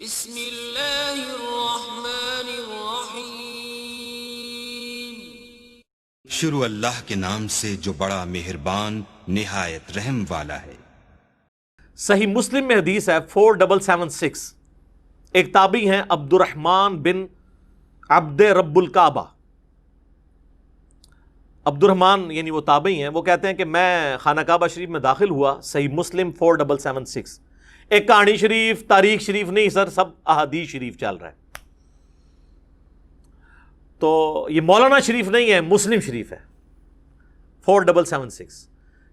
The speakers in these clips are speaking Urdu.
بسم اللہ الرحمن الرحیم۔ شروع اللہ کے نام سے جو بڑا مہربان نہایت رحم والا ہے۔ صحیح مسلم میں حدیث ہے 4776، ایک تابعی ہیں عبد الرحمن بن عبد رب الکعبہ۔ عبد الرحمن یعنی وہ تابعی ہیں، وہ کہتے ہیں کہ میں خانہ کعبہ شریف میں داخل ہوا، صحیح مسلم 4776، ایک کہانی شریف تاریخ شریف نہیں سر، سب احادیث شریف چل رہا ہے، تو یہ مولانا شریف نہیں ہے، مسلم شریف ہے 4776۔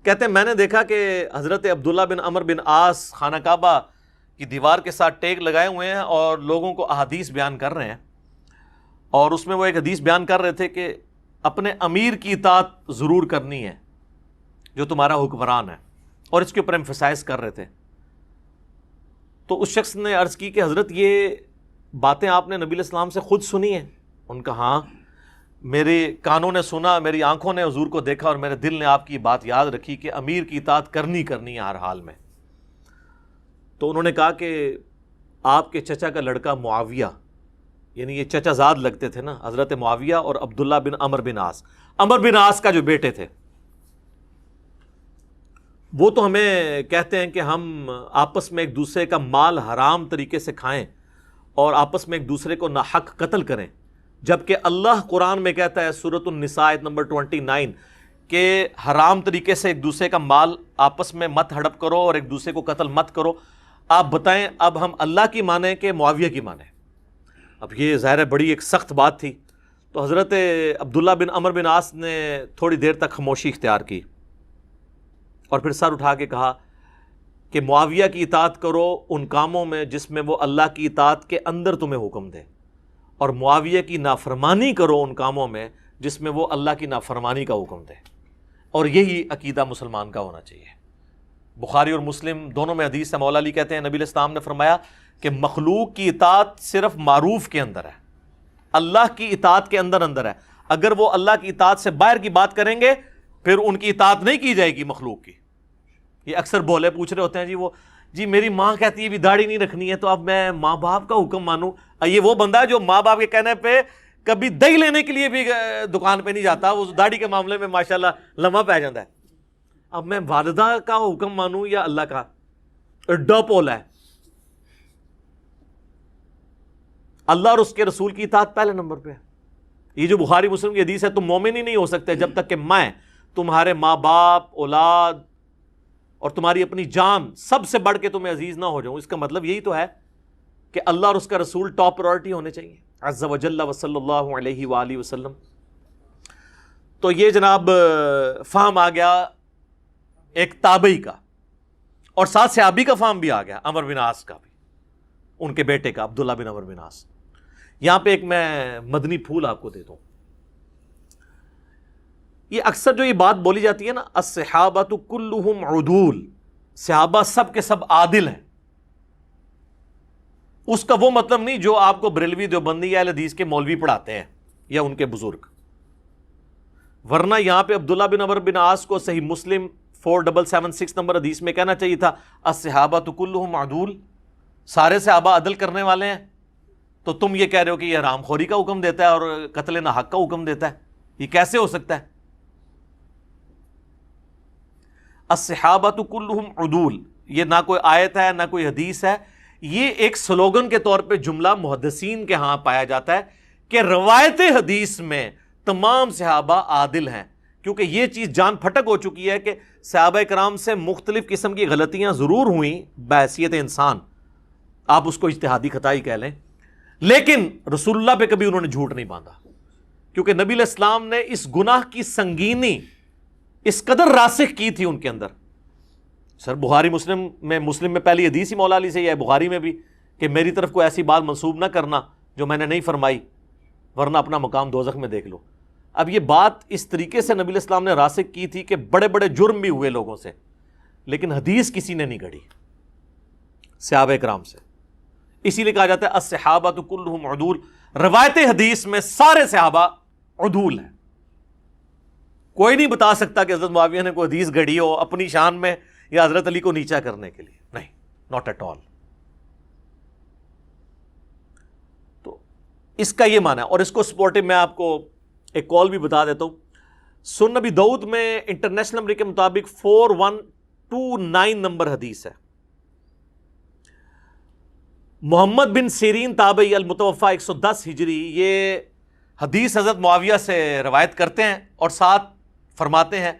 کہتے ہیں میں نے دیکھا کہ حضرت عبداللہ بن عمر بن عاص خانہ کعبہ کی دیوار کے ساتھ ٹیک لگائے ہوئے ہیں اور لوگوں کو احادیث بیان کر رہے ہیں، اور اس میں وہ ایک حدیث بیان کر رہے تھے کہ اپنے امیر کی اطاعت ضرور کرنی ہے جو تمہارا حکمران ہے، اور اس کے اوپر ایمفسائز کر رہے تھے۔ تو اس شخص نے عرض کی کہ حضرت یہ باتیں آپ نے نبی علیہ السلام سے خود سنی ہیں؟ ان کا ہاں، میرے کانوں نے سنا، میری آنکھوں نے حضور کو دیکھا، اور میرے دل نے آپ کی بات یاد رکھی کہ امیر کی اطاعت کرنی ہے ہر حال میں۔ تو انہوں نے کہا کہ آپ کے چچا کا لڑکا معاویہ، یعنی یہ چچا زاد لگتے تھے نا، حضرت معاویہ اور عبداللہ بن عمر بن عاص، عمر بن عاص کا جو بیٹے تھے، وہ تو ہمیں کہتے ہیں کہ ہم آپس میں ایک دوسرے کا مال حرام طریقے سے کھائیں اور آپس میں ایک دوسرے کو ناحق قتل کریں، جبکہ اللہ قرآن میں کہتا ہے سورۃ النساء آیت نمبر 29 کہ حرام طریقے سے ایک دوسرے کا مال آپس میں مت ہڑپ کرو اور ایک دوسرے کو قتل مت کرو۔ آپ بتائیں اب ہم اللہ کی مانیں کہ معاویہ کی مانیں؟ اب یہ ظاہر ہے بڑی ایک سخت بات تھی، تو حضرت عبداللہ بن عمر بن عاص نے تھوڑی دیر تک خاموشی اختیار کی اور پھر سر اٹھا کے کہا کہ معاویہ کی اطاعت کرو ان کاموں میں جس میں وہ اللہ کی اطاعت کے اندر تمہیں حکم دے، اور معاویہ کی نافرمانی کرو ان کاموں میں جس میں وہ اللہ کی نافرمانی کا حکم دے، اور یہی عقیدہ مسلمان کا ہونا چاہیے۔ بخاری اور مسلم دونوں میں حدیث ہے، مولا علی کہتے ہیں نبی علیہ السلام نے فرمایا کہ مخلوق کی اطاعت صرف معروف کے اندر ہے، اللہ کی اطاعت کے اندر ہے۔ اگر وہ اللہ کی اطاعت سے باہر کی بات کریں گے پھر ان کی اطاعت نہیں کی جائے گی مخلوق کی۔ یہ اکثر بولے پوچھ رہے ہوتے ہیں جی میری ماں کہتی ہے بھی داڑھی نہیں رکھنی ہے، تو اب میں ماں باپ کا حکم مانوں؟ یہ وہ بندہ ہے جو ماں باپ کے کہنے پہ کبھی دہی لینے کے لیے بھی دکان پہ نہیں جاتا، وہ داڑھی کے معاملے میں ماشاءاللہ لمحہ پہ جاتا ہے۔ اب میں والدہ کا حکم مانوں یا اللہ کا؟ ڈو پول ہے۔ اللہ اور اس کے رسول کی اطاعت پہلے نمبر پہ ہے۔ یہ جو بخاری مسلم کی حدیث ہے تم مومن ہی نہیں ہو سکتے جب تک کہ میں تمہارے ماں باپ، اولاد اور تمہاری اپنی جان سب سے بڑھ کے تمہیں عزیز نہ ہو جاؤں۔ اس کا مطلب یہی تو ہے کہ اللہ اور اس کا رسول ٹاپ پرائورٹی ہونے چاہیے، عز و جل و صلی اللہ علیہ وآلہ وسلم۔ تو یہ جناب فہم آ گیا ایک تابعی کا، اور ساتھ صحابی کا فہم بھی آ گیا، عمر بن عاص کا بھی، ان کے بیٹے کا عبداللہ بن عمر بن عاص۔ یہاں پہ ایک میں مدنی پھول آپ کو دے دوں۔ یہ اکثر جو یہ بات بولی جاتی ہے نا، الصحابۃ کلہم عدول، صحابہ سب کے سب عادل ہیں، اس کا وہ مطلب نہیں جو آپ کو بریلوی دیوبندی یا اہل حدیث کے مولوی پڑھاتے ہیں یا ان کے بزرگ۔ ورنہ یہاں پہ عبداللہ بن عمر بن عاص کو صحیح مسلم 4776 نمبر حدیث میں کہنا چاہیے تھا الصحابۃ کلہم عدول، سارے صحابہ عدل کرنے والے ہیں، تو تم یہ کہہ رہے ہو کہ یہ حرام خوری کا حکم دیتا ہے اور قتل ناحق کا حکم دیتا ہے، یہ کیسے ہو سکتا ہے؟ الصحابۃ کلہم عدول، یہ نہ کوئی آیت ہے نہ کوئی حدیث ہے، یہ ایک سلوگن کے طور پہ جملہ محدثین کے ہاں پایا جاتا ہے کہ روایت حدیث میں تمام صحابہ عادل ہیں، کیونکہ یہ چیز جان پھٹک ہو چکی ہے کہ صحابہ کرام سے مختلف قسم کی غلطیاں ضرور ہوئیں بحیثیت انسان، آپ اس کو اجتہادی خطا ہی کہہ لیں، لیکن رسول اللہ پہ کبھی انہوں نے جھوٹ نہیں باندھا، کیونکہ نبی علیہ السلام نے اس گناہ کی سنگینی اس قدر راسخ کی تھی ان کے اندر۔ سر بخاری مسلم میں پہلی حدیث ہی مولا علی سے یہ ہے، بخاری میں بھی، کہ میری طرف کوئی ایسی بات منسوب نہ کرنا جو میں نے نہیں فرمائی، ورنہ اپنا مقام دوزخ میں دیکھ لو۔ اب یہ بات اس طریقے سے نبی علیہ السلام نے راسخ کی تھی کہ بڑے بڑے جرم بھی ہوئے لوگوں سے، لیکن حدیث کسی نے نہیں گھڑی صحابہ کرام سے۔ اسی لیے کہا جاتا ہے الصحابۃ کلہم عدول، روایت حدیث میں سارے صحابہ عدول ہیں۔ کوئی نہیں بتا سکتا کہ حضرت معاویہ نے کوئی حدیث گھڑی ہو اپنی شان میں یا حضرت علی کو نیچا کرنے کے لیے، نہیں، ناٹ ایٹ آل۔ اس کا یہ معنی ہے. اور اس کو سپورٹو میں آپ کو ایک کال بھی بتا دیتا ہوں. سنن نبی داؤد میں انٹرنیشنل نمبر کے مطابق 4129 نمبر حدیث ہے. محمد بن سیرین تابعی المتوفا 110 ہجری یہ حدیث حضرت معاویہ سے روایت کرتے ہیں اور ساتھ فرماتے ہیں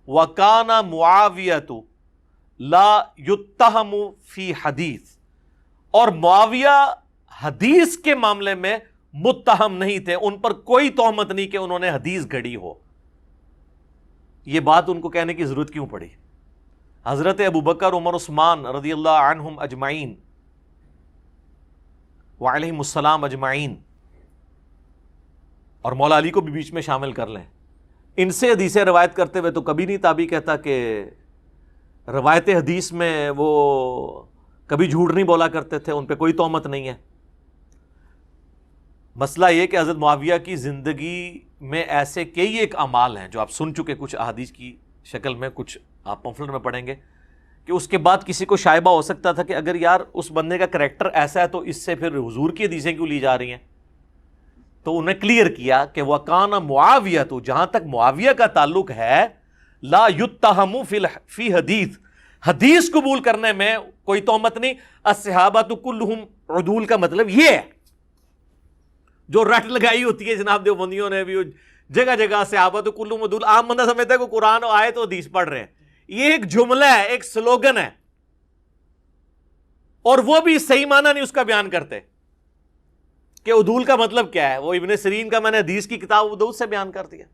وَكَانَ مُعَاوِيَةُ لَا يُتَّهَمُ فِي حدیث، اور معاویہ حدیث کے معاملے میں متہم نہیں تھے، ان پر کوئی تہمت نہیں کہ انہوں نے حدیث گھڑی ہو. یہ بات ان کو کہنے کی ضرورت کیوں پڑی؟ حضرت ابو بکر، عمر، عثمان رضی اللہ عنہم اجمعین وعلیہم السلام اجمعین، اور مولا علی کو بھی بیچ میں شامل کر لیں، ان سے حدیثیں روایت کرتے ہوئے تو کبھی نہیں تابعی کہتا کہ روایت حدیث میں وہ کبھی جھوٹ نہیں بولا کرتے تھے، ان پہ کوئی تہمت نہیں ہے. مسئلہ یہ کہ حضرت معاویہ کی زندگی میں ایسے کئی ایک اعمال ہیں جو آپ سن چکے کچھ احادیث کی شکل میں، کچھ آپ پمفلٹ میں پڑھیں گے، کہ اس کے بعد کسی کو شائبہ ہو سکتا تھا کہ اگر یار اس بندے کا کریکٹر ایسا ہے تو اس سے پھر حضور کی حدیثیں کیوں لی جا رہی ہیں. تو انہیں کلیئر کیا کہ وَكَانَ مُعَاوِيَةُ، جہاں تک معاویہ کا تعلق ہے، لا يُتَّهَمُ فی حدیث، حدیث قبول کرنے میں کوئی تہمت نہیں. الصحابۃ کلہم عدول کا مطلب یہ ہے، جو رٹ لگائی ہوتی ہے جناب دیوبندیوں نے بھی جگہ جگہ صحابۃ کلہم عدول، عام بندہ سمجھتا ہے کہ قرآن آئے تو حدیث پڑھ رہے ہیں. یہ ایک جملہ ہے، ایک سلوگن ہے، اور وہ بھی صحیح معنی نہیں اس کا بیان کرتے کہ عدول کا مطلب کیا ہے. وہ ابن سیرین کا میں نے حدیث کی کتاب ابو داؤد سے بیان کر دیا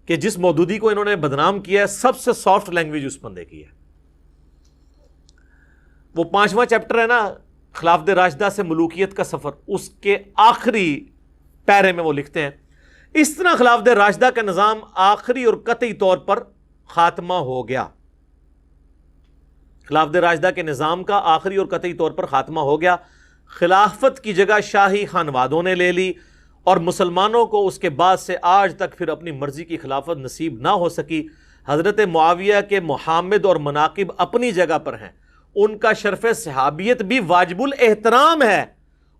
کہ جس مودودی کو انہوں نے بدنام کیا ہے، سب سے سافٹ لینگویج اس بندے کی ہے. وہ 5واں چیپٹر ہے نا، خلافت راشدہ سے ملوکیت کا سفر، اس کے آخری پیرے میں وہ لکھتے ہیں اس طرح خلافت راشدہ کا نظام آخری اور قطعی طور پر خاتمہ ہو گیا. خلافت راشدہ کے نظام کا آخری اور قطعی طور پر خاتمہ ہو گیا. خلافت کی جگہ شاہی خانوادوں نے لے لی، اور مسلمانوں کو اس کے بعد سے آج تک پھر اپنی مرضی کی خلافت نصیب نہ ہو سکی. حضرت معاویہ کے محامد اور مناقب اپنی جگہ پر ہیں، ان کا شرف صحابیت بھی واجب الاحترام ہے،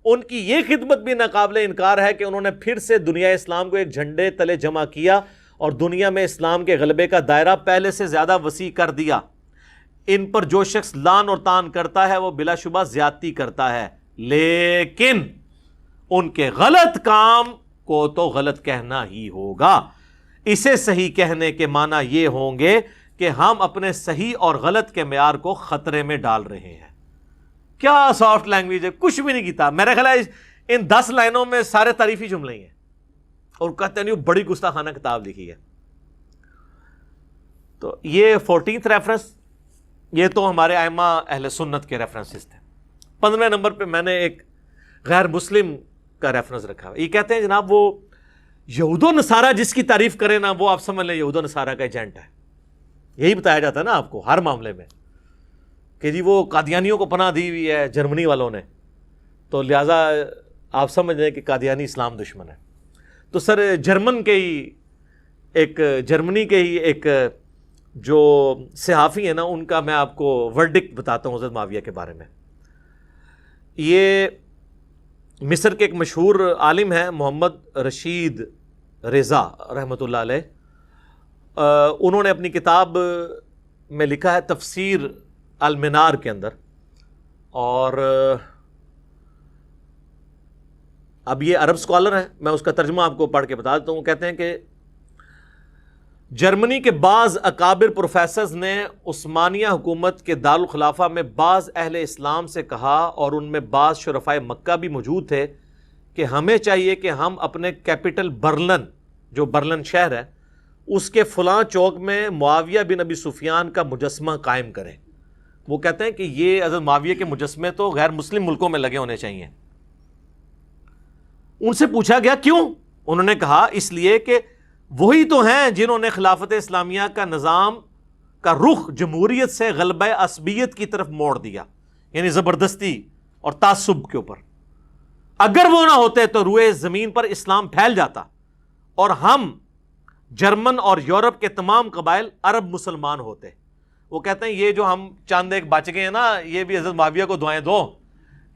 ان کی یہ خدمت بھی ناقابل انکار ہے کہ انہوں نے پھر سے دنیا اسلام کو ایک جھنڈے تلے جمع کیا اور دنیا میں اسلام کے غلبے کا دائرہ پہلے سے زیادہ وسیع کر دیا. ان پر جو شخص لان اور تان کرتا ہے وہ بلا شبہ زیادتی کرتا ہے، لیکن ان کے غلط کام کو تو غلط کہنا ہی ہوگا. اسے صحیح کہنے کے معنی یہ ہوں گے کہ ہم اپنے صحیح اور غلط کے معیار کو خطرے میں ڈال رہے ہیں. کیا سافٹ لینگویج ہے، کچھ بھی نہیں کیتا. میرا خیال ہے ان 10 لائنوں میں سارے تعریفی جملے ہی ہیں، اور کہتے ہیں بڑی گستاخانہ کتاب لکھی ہے. تو یہ 14th ریفرنس، یہ تو ہمارے ائمہ اہل سنت کے ریفرنسز تھے. 15ویں نمبر پہ میں نے ایک غیر مسلم کا ریفرنس رکھا ہے. یہ کہتے ہیں جناب وہ یہود و نصارہ جس کی تعریف کرے نا، وہ آپ سمجھ لیں یہود و نصارہ کا ایجنٹ ہے. یہی بتایا جاتا ہے نا آپ کو ہر معاملے میں کہ جی وہ قادیانیوں کو پناہ دی ہوئی ہے جرمنی والوں نے، تو لہٰذا آپ سمجھ لیں کہ قادیانی اسلام دشمن ہے. تو سر جرمنی کے ہی ایک جو صحافی ہیں نا، ان کا میں آپ کو ورڈکٹ بتاتا ہوں حضرت معاویہ کے بارے میں. یہ مصر کے ایک مشہور عالم ہیں محمد رشید رضا رحمۃ اللہ علیہ. انہوں نے اپنی کتاب میں لکھا ہے تفسیر المنار کے اندر، اور اب یہ عرب اسکالر ہیں، میں اس کا ترجمہ آپ کو پڑھ کے بتا دیتا ہوں. کہتے ہیں کہ جرمنی کے بعض اکابر پروفیسرز نے عثمانیہ حکومت کے دارالخلافہ میں بعض اہل اسلام سے کہا، اور ان میں بعض شرفائے مکہ بھی موجود تھے، کہ ہمیں چاہیے کہ ہم اپنے کیپٹل برلن، جو برلن شہر ہے، اس کے فلاں چوک میں معاویہ بن ابی سفیان کا مجسمہ قائم کریں. وہ کہتے ہیں کہ یہ حضرت معاویہ کے مجسمے تو غیر مسلم ملکوں میں لگے ہونے چاہیے. ان سے پوچھا گیا کیوں؟ انہوں نے کہا اس لیے کہ وہی تو ہیں جنہوں نے خلافت اسلامیہ کا نظام کا رخ جمہوریت سے غلبہ عصبیت کی طرف موڑ دیا، یعنی زبردستی اور تعصب کے اوپر. اگر وہ نہ ہوتے تو روئے زمین پر اسلام پھیل جاتا اور ہم جرمن اور یورپ کے تمام قبائل عرب مسلمان ہوتے. وہ کہتے ہیں یہ جو ہم چاند ایک بچ گئے ہیں نا، یہ بھی حضرت معاویہ کو دعائیں دو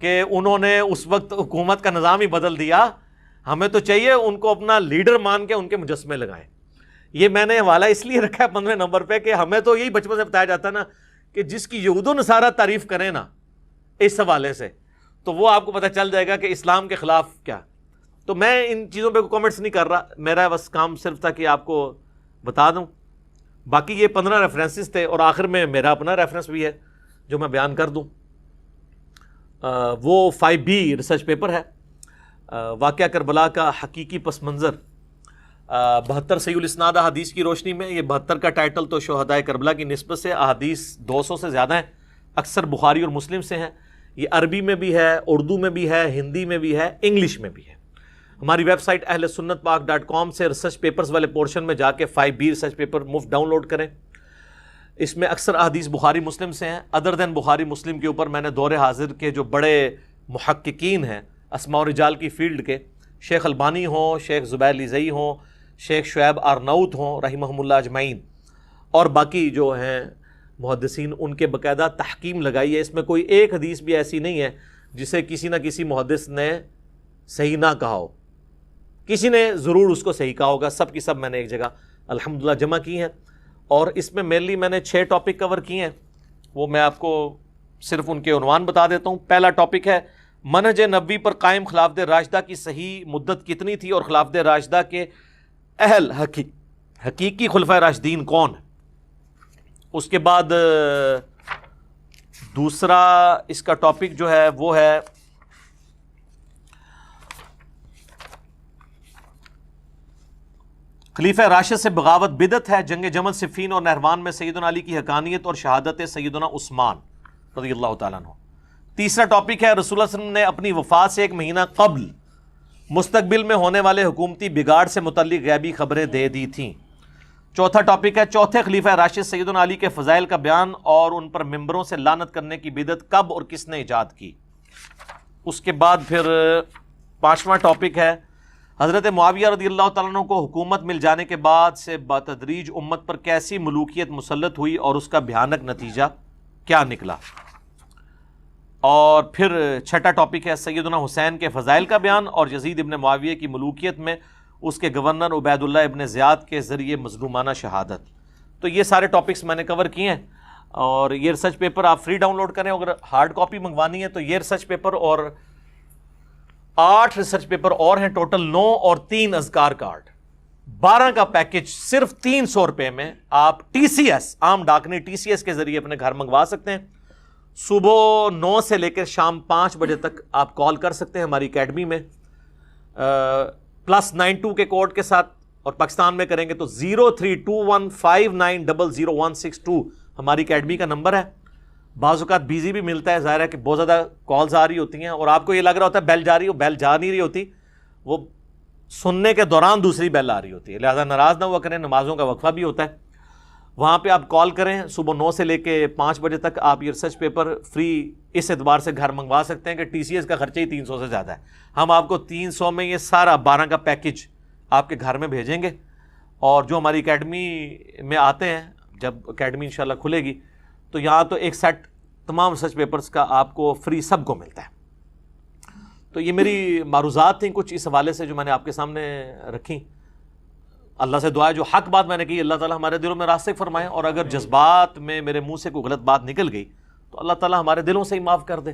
کہ انہوں نے اس وقت حکومت کا نظام ہی بدل دیا. ہمیں تو چاہیے ان کو اپنا لیڈر مان کے ان کے مجسمے لگائیں. یہ میں نے حوالہ اس لیے رکھا ہے 15 نمبر پہ کہ ہمیں تو یہی بچپن سے بتایا جاتا ہے نا کہ جس کی یہود و نصارہ تعریف کریں نا اس حوالے سے تو وہ آپ کو پتہ چل جائے گا کہ اسلام کے خلاف کیا. تو میں ان چیزوں پہ کامنٹس نہیں کر رہا, میرا بس کام صرف تھا کہ آپ کو بتا دوں. باقی یہ 15 ریفرنسز تھے اور آخر میں میرا اپنا ریفرنس بھی ہے جو میں بیان کر دوں. وہ 5B ریسرچ پیپر ہے, واقعہ کربلا کا حقیقی پس منظر 72 صحیح الاسناد احادیث کی روشنی میں. یہ 72 کا ٹائٹل تو شہدائے کربلا کی نسبت سے احادیث 200 سے زیادہ ہیں, اکثر بخاری اور مسلم سے ہیں. یہ عربی میں بھی ہے, اردو میں بھی ہے, ہندی میں بھی ہے, انگلش میں بھی ہے. ہماری ویب سائٹ اہل سنت پاک.com سے ریسرچ پیپرز والے پورشن میں جا کے 5B ریسرچ پیپر مفت ڈاؤن لوڈ کریں. اس میں اکثر احادیث بخاری مسلم سے ہیں. ادر دین بخاری مسلم کے اوپر میں نے دور حاضر کے جو بڑے محققین ہیں اسماء و رجال کی فیلڈ کے, شیخ البانی ہوں, شیخ زبیر لیزئی ہوں, شیخ شعیب آرناؤت ہوں رحمہم اللہ اجمعین, اور باقی جو ہیں محدثین, ان کے باقاعدہ تحکیم لگائی ہے. اس میں کوئی ایک حدیث بھی ایسی نہیں ہے جسے کسی نہ کسی محدث نے صحیح نہ کہا ہو. کسی نے ضرور اس کو صحیح کہا ہوگا. سب کی سب میں نے ایک جگہ الحمدللہ جمع کی ہیں, اور اس میں مینلی میں نے 6 ٹاپک کور کیے ہیں. وہ میں آپ کو صرف ان کے عنوان بتا دیتا ہوں. پہلا ٹاپک ہے منہج نبوی پر قائم خلافت راشدہ کی صحیح مدت کتنی تھی اور خلافت راشدہ کے اہل حقیقی خلفۂ راشدین کون ہیں. اس کے بعد دوسرا اس کا ٹاپک جو ہے وہ ہے خلیفہ راشد سے بغاوت بدعت ہے. جنگ جمل صفین اور نہروان میں سیدنا علی کی حقانیت اور شہادت سیدنا عثمان رضی اللہ تعالیٰ عنہ. تیسرا ٹاپک ہے رسول اللہ صلی اللہ علیہ وسلم نے اپنی وفات سے 1 مہینہ قبل مستقبل میں ہونے والے حکومتی بگاڑ سے متعلق غیبی خبریں دے دی تھیں. چوتھا ٹاپک ہے چوتھے خلیفہ راشد سیدنا علی کے فضائل کا بیان اور ان پر ممبروں سے لعنت کرنے کی بدعت کب اور کس نے ایجاد کی. اس کے بعد پھر 5واں ٹاپک ہے حضرت معاویہ رضی اللہ تعالیٰ عنہ کو حکومت مل جانے کے بعد سے بتدریج امت پر کیسی ملوکیت مسلط ہوئی اور اس کا بھیانک نتیجہ کیا نکلا. اور پھر 6واں ٹاپک ہے سیدنا حسین کے فضائل کا بیان اور یزید ابن معاویہ کی ملوکیت میں اس کے گورنر عبید اللہ ابن زیاد کے ذریعے مظلومانہ شہادت. تو یہ سارے ٹاپکس میں نے کور کیے ہیں, اور یہ ریسرچ پیپر آپ فری ڈاؤن لوڈ کریں. اگر ہارڈ کاپی منگوانی ہے تو یہ ریسرچ پیپر اور 8 ریسرچ پیپر اور ہیں, ٹوٹل 9 اور 3 اذکار کارڈ, 12 کا پیکج صرف 300 روپے میں آپ TCS عام ڈاکنی TCS کے ذریعے اپنے گھر منگوا سکتے ہیں. صبح 9 سے لے کر شام 5 بجے تک آپ کال کر سکتے ہیں ہماری اکیڈمی میں +92 کے کوڈ کے ساتھ, اور پاکستان میں کریں گے تو 032159000162 ہماری اکیڈمی کا نمبر ہے. بعض اوقات بیزی بھی ملتا ہے, ظاہر ہے کہ بہت زیادہ کالز آ رہی ہوتی ہیں اور آپ کو یہ لگ رہا ہوتا ہے بیل جا رہی ہو, بیل جا نہیں رہی ہوتی, وہ سننے کے دوران دوسری بیل آ رہی ہوتی ہے. لہذا ناراض نہ ہوا کریں, نمازوں کا وقفہ بھی ہوتا ہے. وہاں پہ آپ کال کریں, صبح 9 سے لے کے 5 بجے تک آپ یہ ریسرچ پیپر فری اس اعتبار سے گھر منگوا سکتے ہیں کہ TCS کا خرچہ ہی 300 سے زیادہ ہے. ہم آپ کو 300 میں یہ سارا 12 کا پیکج آپ کے گھر میں بھیجیں گے. اور جو ہماری اکیڈمی میں آتے ہیں, جب اکیڈمی انشاءاللہ کھلے گی تو یہاں تو ایک سیٹ تمام ریسرچ پیپرز کا آپ کو فری سب کو ملتا ہے. تو یہ میری معروضات تھیں کچھ اس حوالے سے جو میں نے آپ کے سامنے رکھیں. اللہ سے دعا ہے جو حق بات میں نے کی اللہ تعالیٰ ہمارے دلوں میں راسخ فرمائے, اور اگر جذبات میں میرے منہ سے کوئی غلط بات نکل گئی تو اللہ تعالیٰ ہمارے دلوں سے ہی معاف کر دے.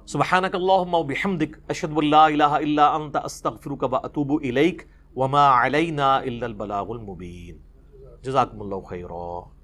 سبحانک اللہم و بحمدک اشہد ان لا الہ الا انت استغفرک و اتوب الیک وما علینا الا البلاغ المبین. جزاکم اللہ خیرا.